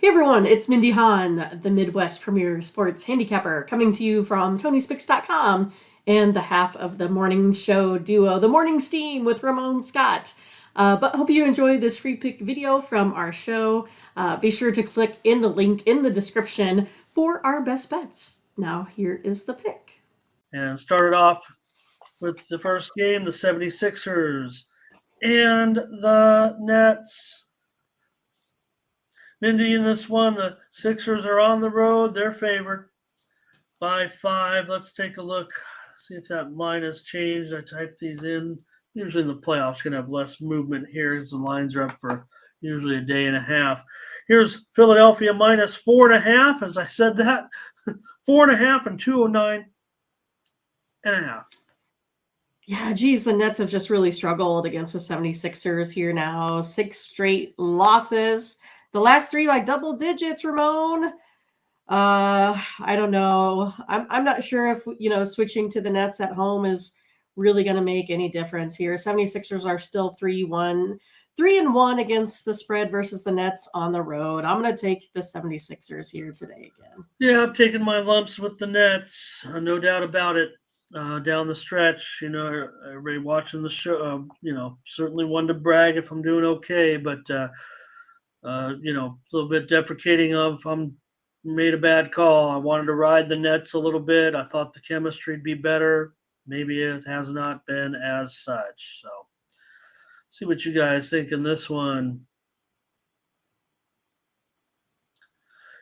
Hey everyone, it's Mindy Hahne, the Midwest premier sports handicapper, coming to you from TonySpix.com and the half of the morning show duo, The Morning Steam with Ramon Scott. But hope you enjoy this free pick video from our show. Be sure to click in the link in the description for our best bets. Now here is the pick. And started off with the first game, the 76ers and the Nets. Mindy, in this one, the Sixers are on the road. They're favored by 5. Let's take a look, see if that line has changed. I typed these in. Usually in the playoffs, going to have less movement here as the lines are up for usually a day and a half. Here's Philadelphia minus 4.5. As I said that, 4.5 and 209.5. Yeah, geez, the Nets have just really struggled against the 76ers here now. 6 straight losses. The last 3 by double digits, Ramon. I don't know. I'm not sure if, switching to the Nets at home is really going to make any difference here. 76ers are still 3-1 against the spread versus the Nets on the road. I'm going to take the 76ers here today again. Yeah, I'm taking my lumps with the Nets. No doubt about it. Down the stretch, everybody watching the show, certainly one to brag if I'm doing okay, but, a little bit deprecating of I'm made a bad call. I wanted to ride the Nets a little bit. I thought the chemistry would be better. Maybe it has not been as such. So, see what you guys think in this one.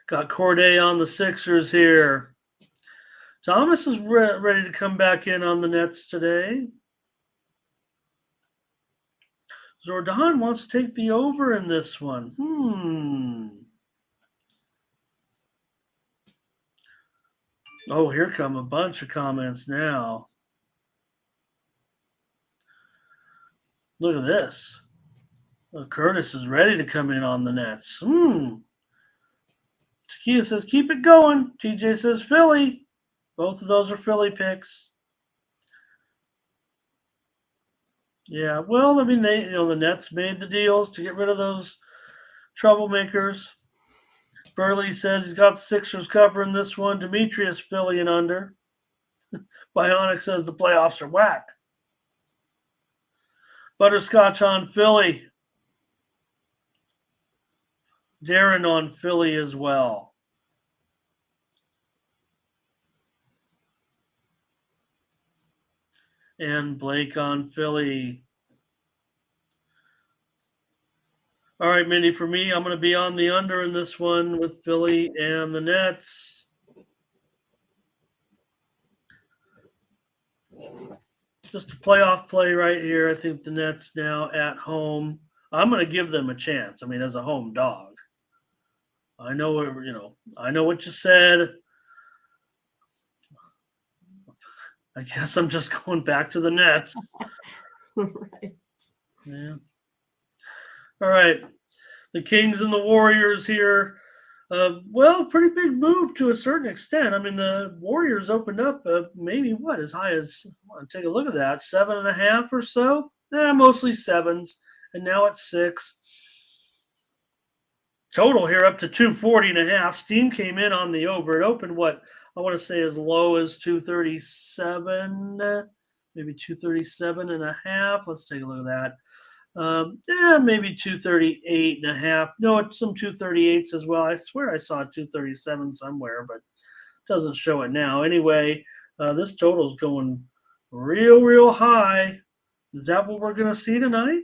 Got Corday on the Sixers here. Thomas is ready to come back in on the Nets today. Jordan wants to take the over in this one. Oh, here come a bunch of comments now. Look at this. Curtis is ready to come in on the Nets. Takia says, keep it going. TJ says, Philly. Both of those are Philly picks. Yeah, well, I mean, the Nets made the deals to get rid of those troublemakers. Burley says he's got the Sixers covering this one. Demetrius, Philly and under. Bionic says the playoffs are whack. Butterscotch on Philly. Darren on Philly as well. And Blake on Philly. All right, Mindy, for me, I'm going to be on the under in this one with Philly and the Nets. Just a playoff play right here. I think the Nets now at home. I'm going to give them a chance. I mean, as a home dog. I know what you said. I guess I'm just going back to the Nets. Right. Yeah. All right. The Kings and the Warriors here. Pretty big move to a certain extent. I mean, the Warriors opened up maybe as high as, take a look at that, 7.5 or so. Mostly 7s, and now it's 6. Total here up to 240.5. Steam came in on the over. It opened I want to say as low as 237, maybe 237.5. Let's take a look at that. Maybe 238.5. No, it's some 238s as well. I swear I saw 237 somewhere, but doesn't show it now. Anyway, this total is going real high. Is that what we're going to see tonight?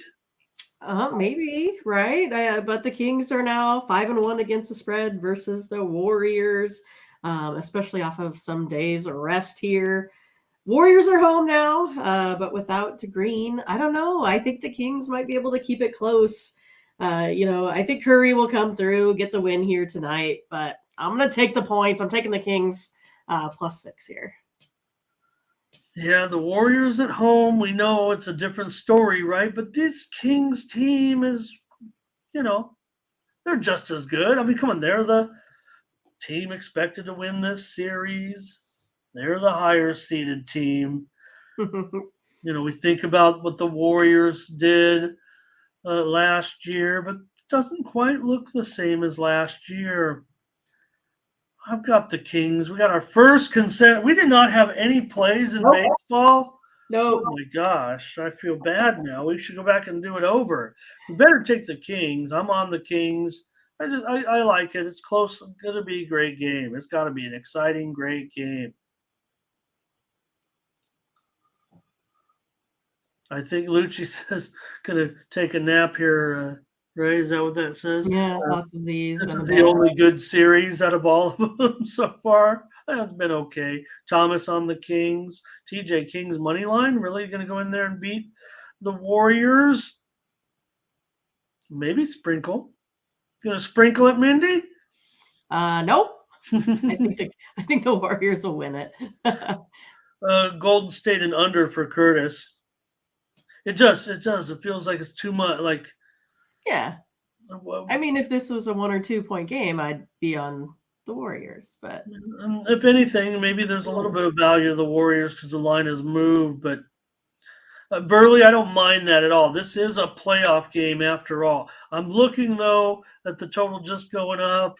Maybe, right? But the Kings are now 5-1 against the spread versus the Warriors, especially off of some days of rest here. Warriors are home now, but without Green. I don't know. I think the Kings might be able to keep it close. I think Curry will come through, get the win here tonight, but I'm going to take the points. I'm taking the Kings +6 here. Yeah, the Warriors at home, we know it's a different story, right? But this Kings team is, they're just as good. I mean, come on, they're the team expected to win this series. They're the higher seeded team. We think about what the Warriors did last year, but doesn't quite look the same as last year. I've got the Kings. We got our first consent. We did not have any plays in baseball. No. Oh my gosh, I feel bad now. We should go back and do it over. We better take the Kings. I'm on the Kings. I like it. It's close. It's gonna be a great game. It's got to be an exciting, great game. I think Lucci says gonna take a nap here. Ray, is that what that says? Yeah, lots of these. This is the only good series out of all of them so far. That's been okay. Thomas on the Kings. TJ Kings money line. Really going to go in there and beat the Warriors? Maybe sprinkle. Going to sprinkle it, Mindy? Nope. I think the Warriors will win it. Golden State and under for Curtis. It does. It feels like it's too much. Like, yeah. I mean, if this was a 1 or 2 point game, I'd be on the Warriors. But if anything, maybe there's a little bit of value to the Warriors because the line has moved. But Burley, I don't mind that at all. This is a playoff game after all. I'm looking, though, at the total just going up.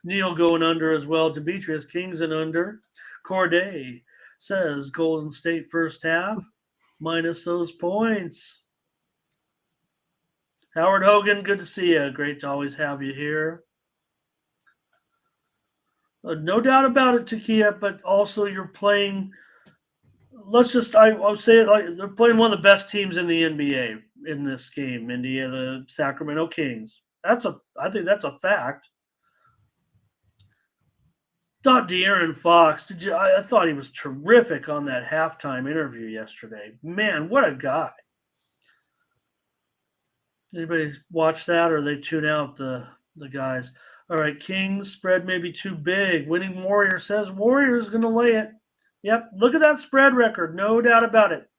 Neil going under as well. Demetrius Kings and under. Corday says Golden State first half minus those points. Howard Hogan, good to see you. Great to always have you here. No doubt about it, Takia, but also you're playing. I'll say it like they're playing one of the best teams in the NBA in this game, Mindy, the Sacramento Kings. I think that's a fact. De'Aaron Fox, I thought he was terrific on that halftime interview yesterday. Man, what a guy. Anybody watch that, or they tune out the guys? All right, Kings spread maybe too big. Winning Warrior says Warriors going to lay it. Yep, look at that spread record, no doubt about it.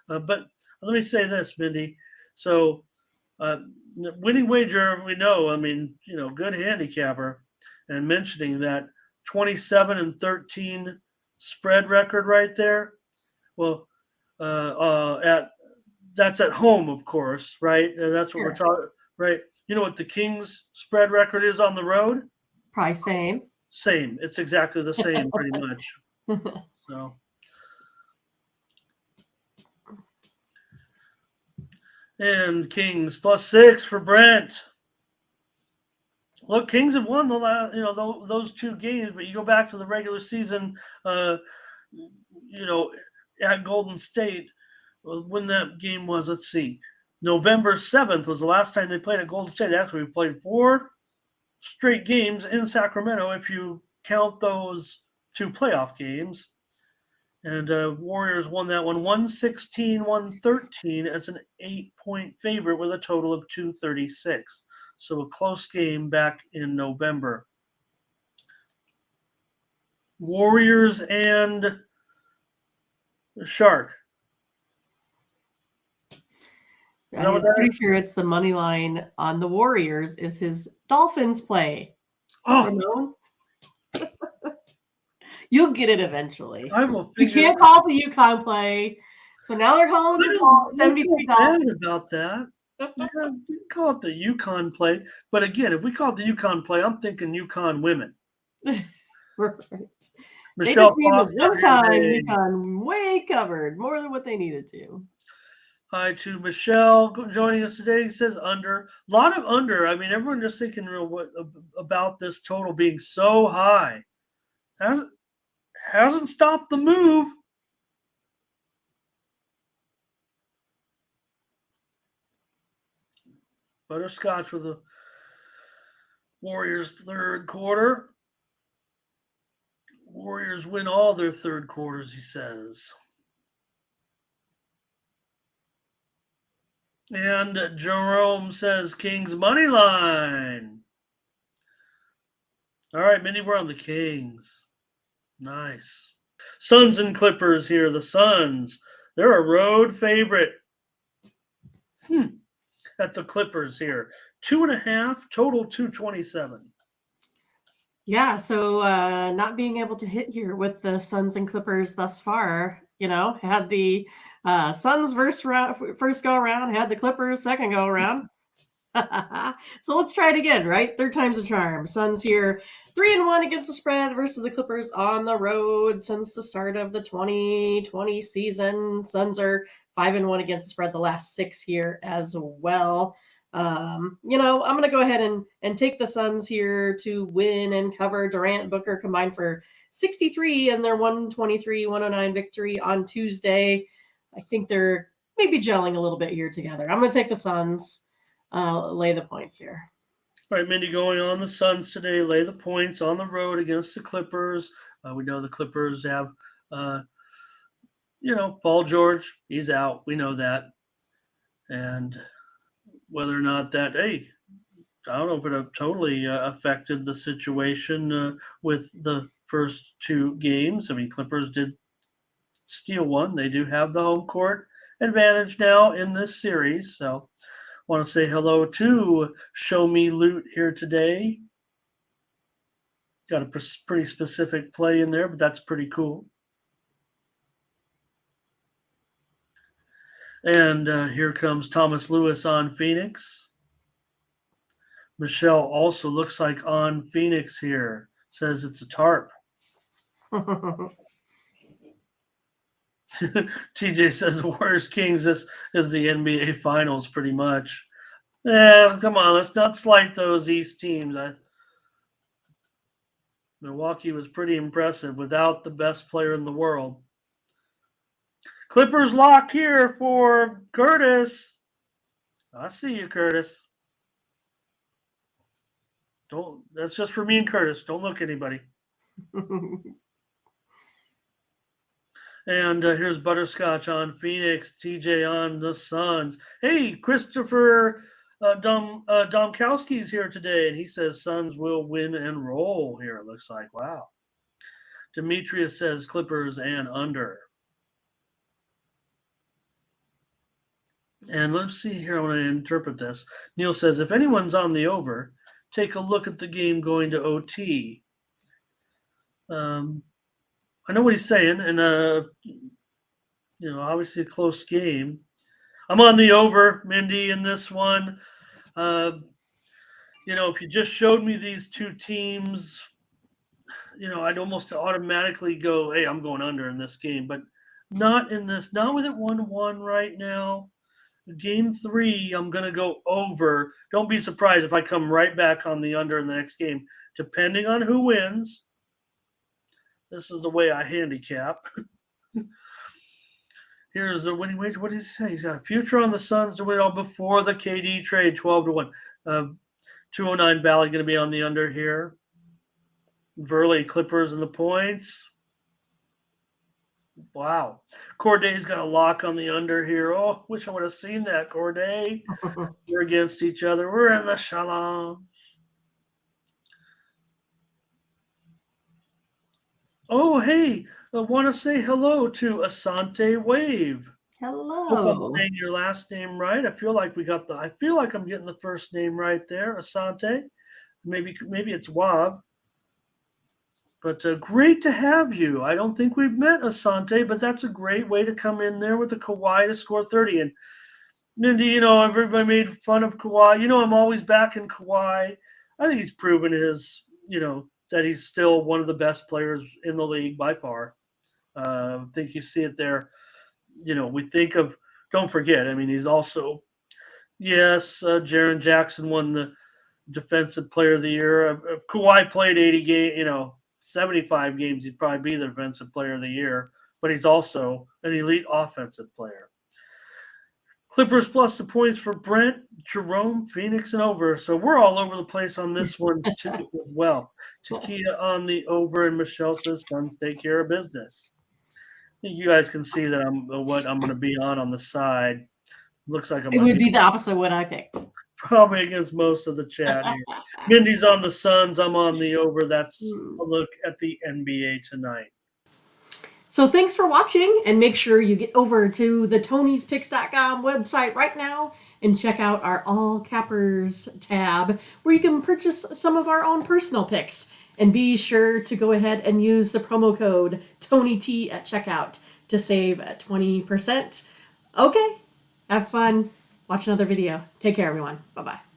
But let me say this, Mindy. So, winning wager, we know. I mean, good handicapper, and mentioning that 27-13 spread record right there. Well, that's at home, of course, right? And that's what we're talking, right? You know what the Kings spread record is on the road? Probably same. Same. It's exactly the same, pretty much. So, and Kings +6 for Brent. Look, Kings have won the last, those 2 games, but you go back to the regular season, at Golden State. When that game was, let's see, November 7th was the last time they played at Golden State. Actually, we played 4 straight games in Sacramento if you count those 2 playoff games. And Warriors won that one 116-113 as an 8-point favorite with a total of 236. So a close game back in November. Warriors and Shark. I'm pretty sure it's the money line on the Warriors is his Dolphins play. Oh, you'll get it eventually. I will. You can't call it the UConn play, so now they're calling it $73. About that, we can call it the UConn play. But again, if we call it the UConn play, I'm thinking UConn women. Right. Michelle, they just the one time UConn way covered more than what they needed to. Hi to Michelle joining us today. He says under. A lot of under. I mean, everyone just thinking about this total being so high. Hasn't stopped the move. Butterscotch with the Warriors third quarter. Warriors win all their third quarters, he says. And Jerome says Kings money line. All right, Mindy, we're on the Kings. Nice. Suns and Clippers here. The Suns, they're a road favorite. At the Clippers here. 2.5, total 227. Yeah, so not being able to hit here with the Suns and Clippers thus far. Had the Suns first go around, had the Clippers second go around. So let's try it again, right? Third time's a charm. Suns here 3-1 against the spread versus the Clippers on the road since the start of the 2020 season. Suns are 5-1 against the spread the last 6 here as well. I'm going to go ahead and take the Suns here to win and cover. Durant, Booker combined for 63 in their 123-109 victory on Tuesday. I think they're maybe gelling a little bit here together. I'm going to take the Suns, lay the points here. All right, Mindy, going on the Suns today, lay the points on the road against the Clippers. We know the Clippers have, Paul George, he's out. We know that. And whether or not that, I don't know if it totally affected the situation with the first 2 games. I mean, Clippers did steal one. They do have the home court advantage now in this series. So want to say hello to Show Me Loot here today. Got a pretty specific play in there, but that's pretty cool. And here comes Thomas Lewis on Phoenix. Michelle also looks like on Phoenix here. Says it's a tarp. TJ says the Warriors Kings is the NBA Finals pretty much. Come on, let's not slight those East teams. Milwaukee was pretty impressive without the best player in the world. Clippers lock here for Curtis. I see you, Curtis. That's just for me and Curtis. Don't look at anybody. And here's Butterscotch on Phoenix, TJ on the Suns. Hey, Christopher Domkowski's here today, and he says Suns will win and roll here, it looks like. Wow. Demetrius says Clippers and under. And let's see here. I want to interpret this. Neil says, if anyone's on the over, take a look at the game going to OT. I know what he's saying, and obviously a close game. I'm on the over, Mindy, in this one. If you just showed me these 2 teams, I'd almost automatically go, hey, I'm going under in this game, but not in this. Not with it 1-1 right now. Game 3, I'm going to go over. Don't be surprised if I come right back on the under in the next game, depending on who wins. This is the way I handicap. Here's the winning wage. What does he say? He's got a future on the Suns to win all before the KD trade, 12-1. 209 Valley going to be on the under here. Verley Clippers in the points. Wow. Corday's got a lock on the under here. Oh, wish I would have seen that, Corday. We're against each other. We're in the shalom. Oh, hey. I want to say hello to Asante Wave. Hello. Hope I'm saying your last name right. I feel like I'm getting the first name right there, Asante. Maybe it's Wav. But great to have you. I don't think we've met, Asante, but that's a great way to come in there with the Kawhi to score 30. And Mindy, everybody made fun of Kawhi. I'm always backing Kawhi. I think he's proven that he's still one of the best players in the league by far. I think you see it there. We think of, don't forget, he's also, yes, Jaren Jackson won the Defensive Player of the Year. If Kawhi played 80 games, 75 games, he'd probably be the Defensive Player of the Year, but he's also an elite offensive player. Clippers plus the points for Brent, Jerome, Phoenix, and over. So we're all over the place on this one too as well. Takia on the over, and Michelle says Suns take care of business. I think you guys can see that I'm going to be on the side. Looks like it would be the opposite of what I picked. Probably against most of the chat here. Mindy's on the Suns. I'm on the over. That's a look at the NBA tonight. So thanks for watching, and make sure you get over to the Tony'sPicks.com website right now and check out our All Cappers tab where you can purchase some of our own personal picks. And be sure to go ahead and use the promo code TonyT at checkout to save 20%. Okay, have fun. Watch another video. Take care, everyone. Bye-bye.